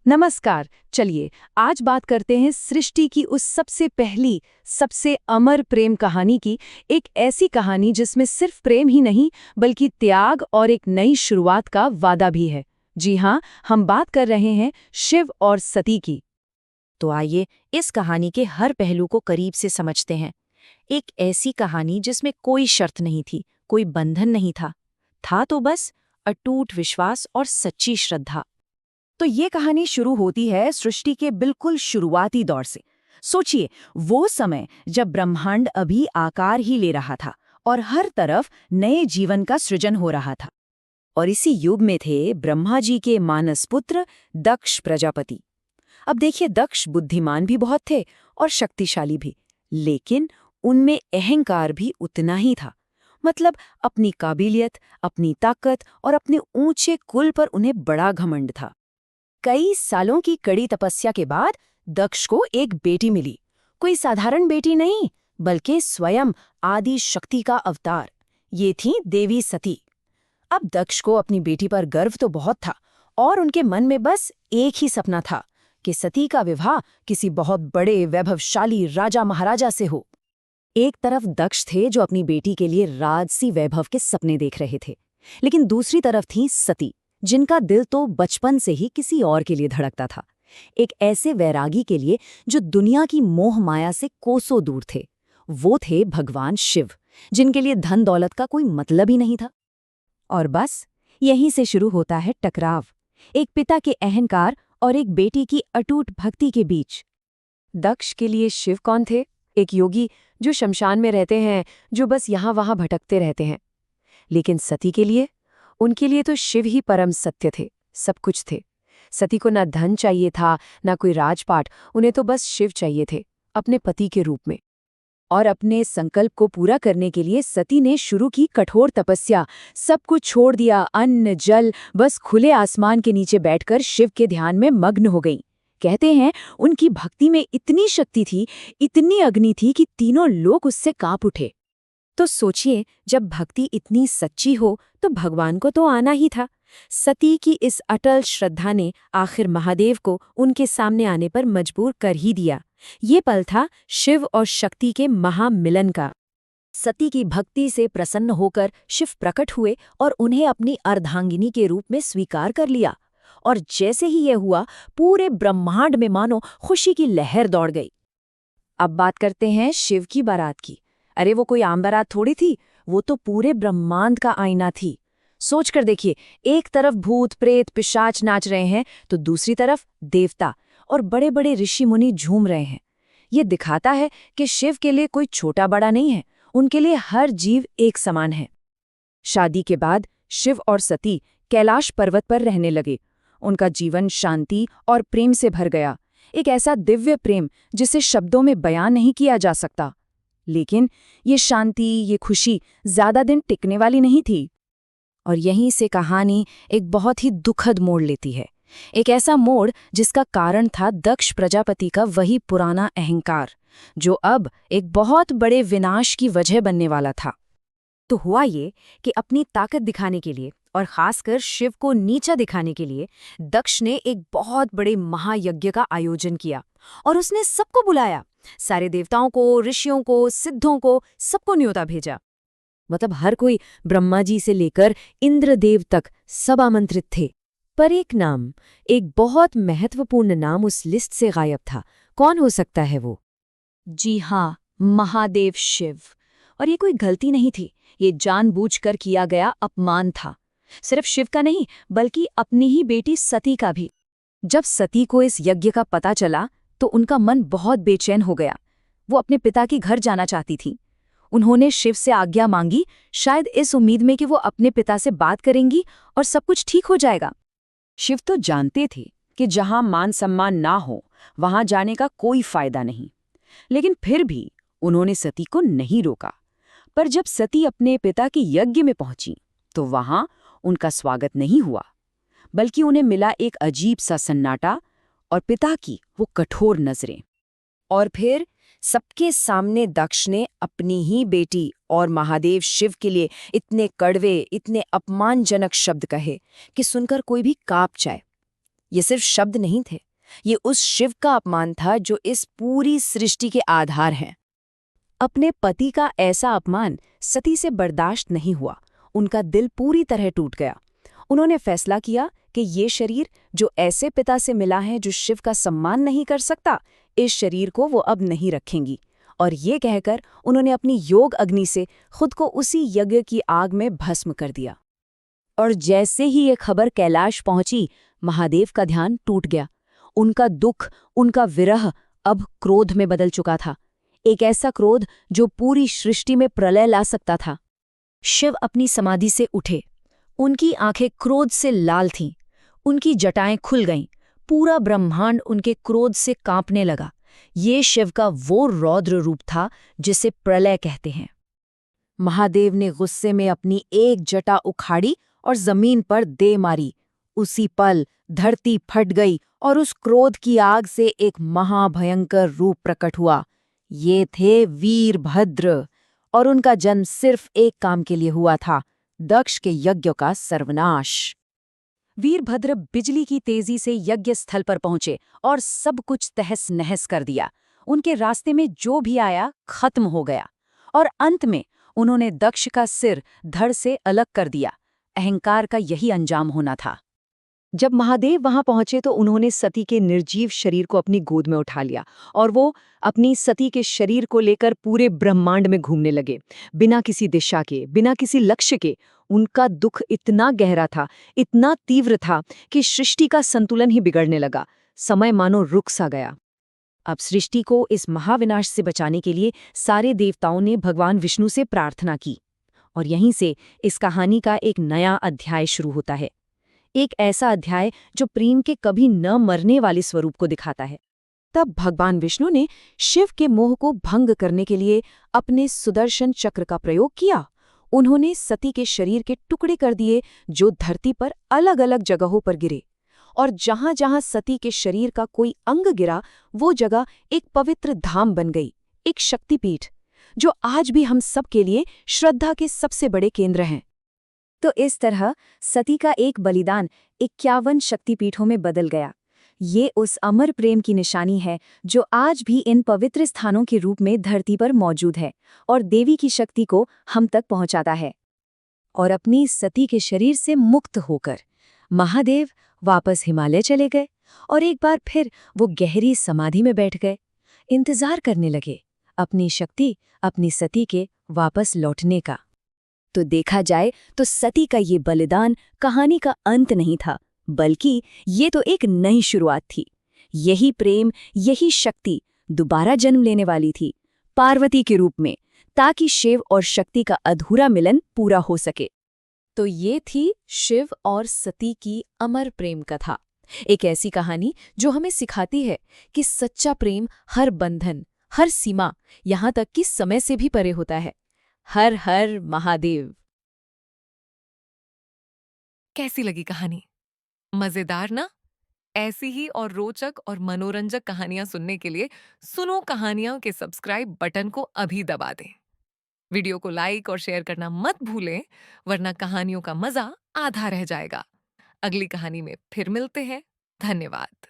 नमस्कार। चलिए आज बात करते हैं सृष्टि की उस सबसे पहली, सबसे अमर प्रेम कहानी की। एक ऐसी कहानी जिसमें सिर्फ प्रेम ही नहीं बल्कि त्याग और एक नई शुरुआत का वादा भी है। जी हाँ, हम बात कर रहे हैं शिव और सती की। तो आइए इस कहानी के हर पहलू को करीब से समझते हैं। एक ऐसी कहानी जिसमें कोई शर्त नहीं थी, कोई बंधन नहीं था तो बस अटूट विश्वास और सच्ची श्रद्धा। तो ये कहानी शुरू होती है सृष्टि के बिल्कुल शुरुआती दौर से। सोचिए, वो समय जब ब्रह्मांड अभी आकार ही ले रहा था और हर तरफ नए जीवन का सृजन हो रहा था। और इसी युग में थे ब्रह्मा जी के मानस पुत्र दक्ष प्रजापति। अब देखिए, दक्ष बुद्धिमान भी बहुत थे और शक्तिशाली भी, लेकिन उनमें अहंकार भी उतना ही था। मतलब अपनी काबिलियत, अपनी ताकत और अपने ऊंचे कुल पर उन्हें बड़ा घमंड था। कई सालों की कड़ी तपस्या के बाद दक्ष को एक बेटी मिली। कोई साधारण बेटी नहीं, बल्कि स्वयं आदि शक्ति का अवतार। ये थी देवी सती। अब दक्ष को अपनी बेटी पर गर्व तो बहुत था और उनके मन में बस एक ही सपना था कि सती का विवाह किसी बहुत बड़े वैभवशाली राजा महाराजा से हो। एक तरफ दक्ष थे जो अपनी बेटी के लिए राजसी वैभव के सपने देख रहे थे, लेकिन दूसरी तरफ थी सती, जिनका दिल तो बचपन से ही किसी और के लिए धड़कता था। एक ऐसे वैरागी के लिए जो दुनिया की मोह माया से कोसों दूर थे। वो थे भगवान शिव, जिनके लिए धन दौलत का कोई मतलब ही नहीं था। और बस यहीं से शुरू होता है टकराव, एक पिता के अहंकार और एक बेटी की अटूट भक्ति के बीच। दक्ष के लिए शिव कौन थे? एक योगी जो शमशान में रहते हैं, जो बस यहाँ वहाँ भटकते रहते हैं। लेकिन सती के लिए, उनके लिए तो शिव ही परम सत्य थे, सब कुछ थे। सती को ना धन चाहिए था, ना कोई राजपाट, उन्हें तो बस शिव चाहिए थे, अपने पति के रूप में। और अपने संकल्प को पूरा करने के लिए सती ने शुरू की कठोर तपस्या। सब कुछ छोड़ दिया, अन्न जल, बस खुले आसमान के नीचे बैठकर शिव के ध्यान में मग्न हो गई। कहते हैं उनकी भक्ति में इतनी शक्ति थी, इतनी अग्नि थी कि तीनों लोग उससे कांप उठे। तो सोचिए, जब भक्ति इतनी सच्ची हो तो भगवान को तो आना ही था। सती की इस अटल श्रद्धा ने आखिर महादेव को उनके सामने आने पर मजबूर कर ही दिया। ये पल था शिव और शक्ति के महामिलन का। सती की भक्ति से प्रसन्न होकर शिव प्रकट हुए और उन्हें अपनी अर्धांगिनी के रूप में स्वीकार कर लिया। और जैसे ही यह हुआ, पूरे ब्रह्मांड में मानो खुशी की लहर दौड़ गई। अब बात करते हैं शिव की बारात की। अरे वो कोई आम बारात थोड़ी थी, वो तो पूरे ब्रह्मांड का आईना थी। सोच कर देखिए, एक तरफ भूत प्रेत पिशाच नाच रहे हैं तो दूसरी तरफ देवता और बड़े बड़े ऋषि मुनि झूम रहे हैं। ये दिखाता है कि शिव के लिए कोई छोटा बड़ा नहीं है, उनके लिए हर जीव एक समान है। शादी के बाद शिव और सती कैलाश पर्वत पर रहने लगे। उनका जीवन शांति और प्रेम से भर गया, एक ऐसा दिव्य प्रेम जिसे शब्दों में बयान नहीं किया जा सकता। लेकिन ये शांति, ये खुशी ज्यादा दिन टिकने वाली नहीं थी। और यहीं से कहानी एक बहुत ही दुखद मोड़ लेती है। एक ऐसा मोड़ जिसका कारण था दक्ष प्रजापति का वही पुराना अहंकार, जो अब एक बहुत बड़े विनाश की वजह बनने वाला था। तो हुआ ये कि अपनी ताकत दिखाने के लिए और खासकर शिव को नीचा दिखाने के लिए दक्ष ने एक बहुत बड़े महायज्ञ का आयोजन किया और उसने सबको बुलाया। सारे देवताओं को, ऋषियों को, सिद्धों को, सबको न्योता भेजा। मतलब हर कोई, ब्रह्मा जी से लेकर इंद्रदेव तक, सब आमंत्रित थे। पर एक नाम, एक बहुत महत्वपूर्ण नाम उस लिस्ट से गायब था। कौन हो सकता है वो? जी हाँ, महादेव शिव। और ये कोई गलती नहीं थी, ये जानबूझकर किया गया अपमान था। सिर्फ शिव का नहीं, बल्कि अपनी ही बेटी सती का भी। जब सती को इस यज्ञ का पता चला तो उनका मन बहुत बेचैन हो गया। वो अपने पिता के घर जाना चाहती थी। उन्होंने शिव से आज्ञा मांगी, शायद इस उम्मीद में कि वो अपने पिता से बात करेंगी और सब कुछ ठीक हो जाएगा। शिव तो जानते थे कि जहां मान सम्मान ना हो वहां जाने का कोई फायदा नहीं, लेकिन फिर भी उन्होंने सती को नहीं रोका। पर जब सती अपने पिता के यज्ञ में पहुंची तो वहां उनका स्वागत नहीं हुआ, बल्कि उन्हें मिला एक अजीब सा सन्नाटा और पिता की वो कठोर नजरें। और फिर सबके सामने दक्ष ने अपनी ही बेटी और महादेव शिव के लिए इतने कड़वे, इतने अपमानजनक शब्द कहे कि सुनकर कोई भी कांप जाए। ये सिर्फ शब्द नहीं थे, ये उस शिव का अपमान था जो इस पूरी सृष्टि के आधार हैं। अपने पति का ऐसा अपमान सती से बर्दाश्त नहीं हुआ। उनका दिल पूरी तरह टूट गया। उन्होंने फैसला किया कि ये शरीर जो ऐसे पिता से मिला है जो शिव का सम्मान नहीं कर सकता, इस शरीर को वो अब नहीं रखेंगी। और ये कहकर उन्होंने अपनी योग अग्नि से खुद को उसी यज्ञ की आग में भस्म कर दिया। और जैसे ही ये खबर कैलाश पहुंची, महादेव का ध्यान टूट गया। उनका दुख, उनका विरह अब क्रोध में बदल चुका था। एक ऐसा क्रोध जो पूरी सृष्टि में प्रलय ला सकता था। शिव अपनी समाधि से उठे। उनकी आंखें क्रोध से लाल थीं, उनकी जटाएं खुल गईं, पूरा ब्रह्मांड उनके क्रोध से कांपने लगा। ये शिव का वो रौद्र रूप था जिसे प्रलय कहते हैं। महादेव ने गुस्से में अपनी एक जटा उखाड़ी और जमीन पर दे मारी। उसी पल धरती फट गई और उस क्रोध की आग से एक महाभयंकर रूप प्रकट हुआ। ये थे वीरभद्र, और उनका जन्म सिर्फ एक काम के लिए हुआ था, दक्ष के यज्ञ का सर्वनाश। वीरभद्र बिजली की तेजी से यज्ञ स्थल पर पहुंचे और सब कुछ तहस नहस कर दिया। उनके रास्ते में जो भी आया खत्म हो गया, और अंत में उन्होंने दक्ष का सिर धड़ से अलग कर दिया। अहंकार का यही अंजाम होना था। जब महादेव वहां पहुंचे तो उन्होंने सती के निर्जीव शरीर को अपनी गोद में उठा लिया और वो अपनी सती के शरीर को लेकर पूरे ब्रह्मांड में घूमने लगे, बिना किसी दिशा के, बिना किसी लक्ष्य के। उनका दुख इतना गहरा था, इतना तीव्र था कि सृष्टि का संतुलन ही बिगड़ने लगा। समय मानो रुक सा गया। अब सृष्टि को इस महाविनाश से बचाने के लिए सारे देवताओं ने भगवान विष्णु से प्रार्थना की। और यहीं से इस कहानी का एक नया अध्याय शुरू होता है। एक ऐसा अध्याय जो प्रेम के कभी न मरने वाले स्वरूप को दिखाता है। तब भगवान विष्णु ने शिव के मोह को भंग करने के लिए अपने सुदर्शन चक्र का प्रयोग किया। उन्होंने सती के शरीर के टुकड़े कर दिए जो धरती पर अलग अलग जगहों पर गिरे। और जहां जहां सती के शरीर का कोई अंग गिरा, वो जगह एक पवित्र धाम बन गई, एक शक्तिपीठ, जो आज भी हम सब के लिए श्रद्धा के सबसे बड़े केंद्र हैं। तो इस तरह सती का एक बलिदान 51 शक्तिपीठों में बदल गया। ये उस अमर प्रेम की निशानी है जो आज भी इन पवित्र स्थानों के रूप में धरती पर मौजूद है और देवी की शक्ति को हम तक पहुंचाता है। और अपनी सती के शरीर से मुक्त होकर महादेव वापस हिमालय चले गए और एक बार फिर वो गहरी समाधि में बैठ गए, इंतजार करने लगे अपनी शक्ति, अपनी सती के वापस लौटने का। तो देखा जाए तो सती का ये बलिदान कहानी का अंत नहीं था, बल्कि ये तो एक नई शुरुआत थी। यही प्रेम, यही शक्ति दोबारा जन्म लेने वाली थी, पार्वती के रूप में, ताकि शिव और शक्ति का अधूरा मिलन पूरा हो सके। तो ये थी शिव और सती की अमर प्रेम कथा। एक ऐसी कहानी जो हमें सिखाती है कि सच्चा प्रेम हर बंधन, हर सीमा, यहाँ तक कि समय से भी परे होता है। हर हर महादेव। कैसी लगी कहानी? मजेदार ना? ऐसी ही और रोचक और मनोरंजक कहानियां सुनने के लिए सुनो कहानियां के सब्सक्राइब बटन को अभी दबा दें। वीडियो को लाइक और शेयर करना मत भूलें, वरना कहानियों का मजा आधा रह जाएगा। अगली कहानी में फिर मिलते हैं। धन्यवाद।